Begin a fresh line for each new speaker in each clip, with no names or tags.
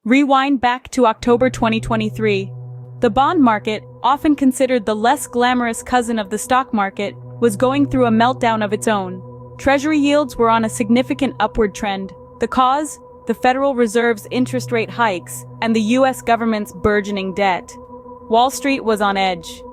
Rewind back to October 2023. The bond market, often considered the less glamorous cousin of the stock market, was going through a meltdown of its own. Treasury yields were on a significant upward trend. The cause? The Federal Reserve's interest rate hikes and the US government's burgeoning debt. Wall Street was on edge.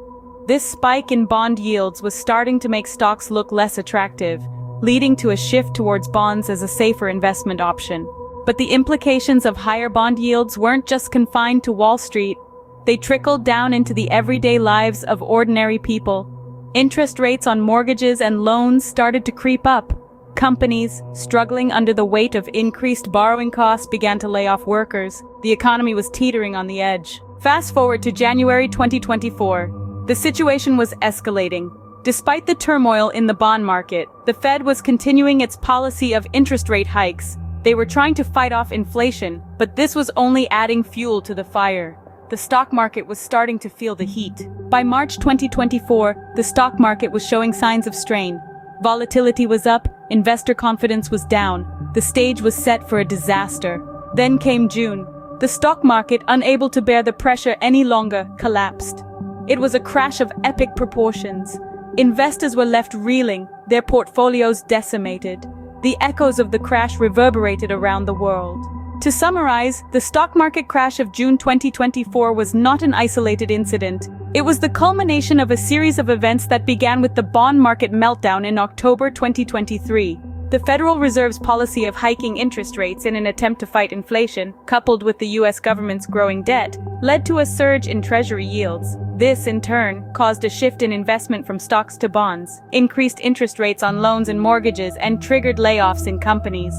This spike in bond yields was starting to make stocks look less attractive, leading to a shift towards bonds as a safer investment option. But the implications of higher bond yields weren't just confined to Wall Street. They trickled down into the everyday lives of ordinary people. Interest rates on mortgages and loans started to creep up. Companies, struggling under the weight of increased borrowing costs, began to lay off workers. The economy was teetering on the edge. Fast forward to January 2024. The situation was escalating. Despite the turmoil in the bond market, the Fed was continuing its policy of interest rate hikes. They were trying to fight off inflation, but this was only adding fuel to the fire. The stock market was starting to feel the heat. By March 2024, the stock market was showing signs of strain. Volatility was up, investor confidence was down. The stage was set for a disaster. Then came June. The stock market, unable to bear the pressure any longer, collapsed. It was a crash of epic proportions. Investors were left reeling, their portfolios decimated. The echoes of the crash reverberated around the world. To summarize, the stock market crash of June 2024 was not an isolated incident. It was the culmination of a series of events that began with the bond market meltdown in October 2023. The Federal Reserve's policy of hiking interest rates in an attempt to fight inflation, coupled with the US government's growing debt, led to a surge in Treasury yields. This, in turn, caused a shift in investment from stocks to bonds, increased interest rates on loans and mortgages, and triggered layoffs in companies.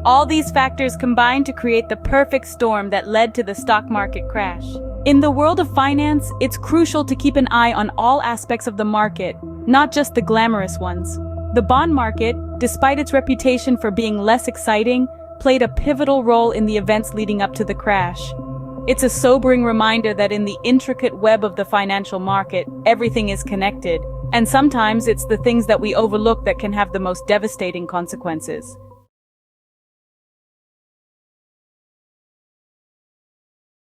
All these factors combined to create the perfect storm that led to the stock market crash. In the world of finance, it's crucial to keep an eye on all aspects of the market, not just the glamorous ones. The bond market, despite its reputation for being less exciting, played a pivotal role in the events leading up to the crash. It's a sobering reminder that in the intricate web of the financial market, everything is connected, and sometimes it's the things that we overlook that can have the most devastating consequences.